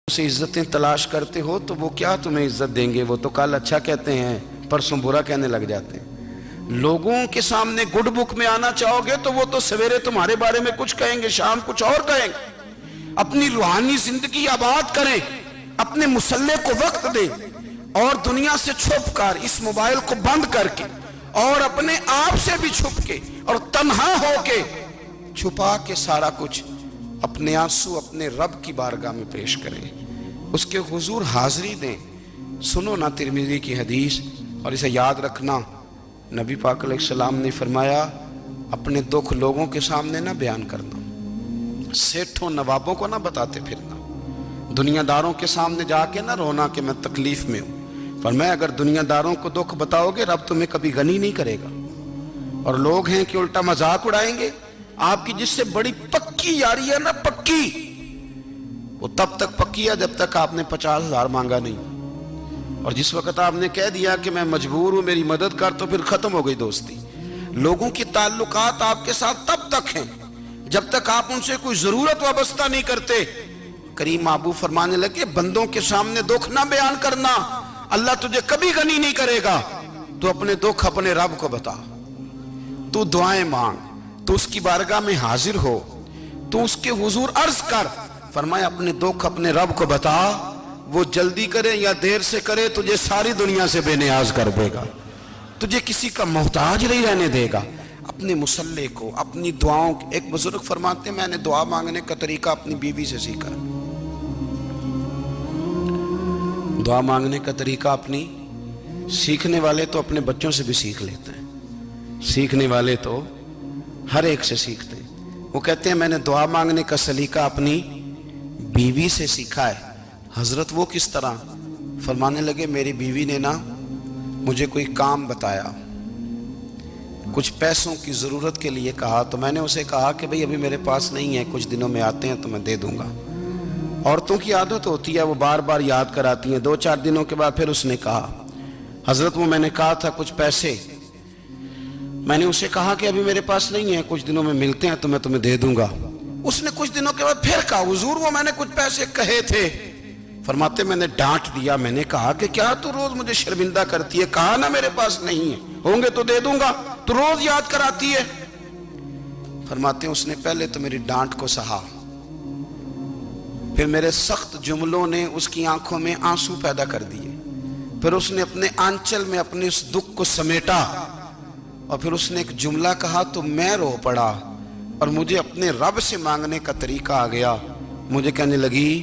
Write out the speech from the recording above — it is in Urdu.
سے عزتیں تلاش کرتے ہو تو وہ کیا تمہیں عزت دیں گے؟ وہ تو کل اچھا کہتے ہیں پرسوں برا کہنے لگ جاتے ہیں۔ لوگوں کے سامنے گڈ بک میں آنا چاہو گے تو وہ تو سویرے تمہارے بارے میں کچھ کہیں گے، شام کچھ اور کہیں گے۔ اپنی روحانی زندگی آباد کریں، اپنے مسلح کو وقت دیں، اور دنیا سے چھپ کر اس موبائل کو بند کر کے اور اپنے آپ سے بھی چھپ کے اور تنہا ہو کے چھپا کے سارا کچھ اپنے آنسو اپنے رب کی بارگاہ میں پیش کریں، اس کے حضور حاضری دیں۔ سنو نا ترمذی کی حدیث، اور اسے یاد رکھنا، نبی پاک علیہ السلام نے فرمایا اپنے دکھ لوگوں کے سامنے نہ بیان کرنا، سیٹھوں نوابوں کو نہ بتاتے پھرنا، دنیا داروں کے سامنے جا کے نہ رونا کہ میں تکلیف میں ہوں۔ فرمایا اگر دنیا داروں کو دکھ بتاؤ گے رب تمہیں کبھی غنی نہیں کرے گا، اور لوگ ہیں کہ الٹا مذاق اڑائیں گے۔ آپ کی جس سے بڑی پکی یاری ہے نا، پکی، وہ تب تک پکی ہے جب تک آپ نے 50,000 مانگا نہیں، اور جس وقت آپ نے کہہ دیا کہ میں مجبور ہوں میری مدد کر، تو پھر ختم ہو گئی دوستی۔ لوگوں کی تعلقات آپ کے ساتھ تب تک ہیں جب تک آپ ان سے کوئی ضرورت وابستہ نہیں کرتے۔ کریم محبوب فرمانے لگے بندوں کے سامنے دکھ نہ بیان کرنا، اللہ تجھے کبھی غنی نہیں کرے گا۔ تو اپنے دکھ اپنے رب کو بتا، تو دعائیں مانگ، تو اس کی بارگاہ میں حاضر ہو، تو اس کے حضور عرض کر۔ فرمایا اپنے دکھ اپنے رب کو بتا، وہ جلدی کرے یا دیر سے کرے تجھے ساری دنیا سے بے نیاز کر دے گا، تجھے کسی کا محتاج نہیں رہنے دے گا۔ اپنے مسلح کو، اپنی دعاؤں، ایک بزرگ فرماتے ہیں میں نے دعا مانگنے کا طریقہ اپنی بیوی سے سیکھا، دعا مانگنے کا طریقہ اپنی، سیکھنے والے تو اپنے بچوں سے بھی سیکھ لیتے ہیں، سیکھنے والے تو ہر ایک سے سیکھتے ہیں۔ وہ کہتے ہیں میں نے دعا مانگنے کا سلیقہ اپنی بیوی سے سیکھا ہے۔ حضرت وہ کس طرح؟ فرمانے لگے میری بیوی نے نا مجھے کوئی کام بتایا، کچھ پیسوں کی ضرورت کے لیے کہا، تو میں نے اسے کہا کہ بھئی ابھی میرے پاس نہیں ہے، کچھ دنوں میں آتے ہیں تو میں دے دوں گا۔ عورتوں کی عادت ہوتی ہے وہ بار بار یاد کراتی ہیں، 2-4 دنوں کے بعد پھر اس نے کہا حضرت وہ میں نے کہا تھا کچھ پیسے، میں نے اسے کہا کہ ابھی میرے پاس نہیں ہے، کچھ دنوں میں ملتے ہیں تو میں تمہیں دے دوں گا۔ اس نے کچھ دنوں کے بعد پھر کہا حضور وہ میں نے کچھ پیسے کہے تھے۔ فرماتے میں نے ڈانٹ دیا، میں نے کہا کہ کیا تو روز مجھے شرمندہ کرتی ہے، کہا نا میرے پاس نہیں ہے، ہوں گے تو دے دوں گا، تو روز یاد کراتی ہے۔ فرماتے ہیں اس نے پہلے تو میری ڈانٹ کو سہا، پھر میرے سخت جملوں نے اس کی آنکھوں میں آنسو پیدا کر دیے، پھر اس نے اپنے آنچل میں اپنے اس دکھ کو سمیٹا، اور پھر اس نے ایک جملہ کہا تو میں رو پڑا، اور مجھے اپنے رب سے مانگنے کا طریقہ آ گیا۔ مجھے کہنے لگی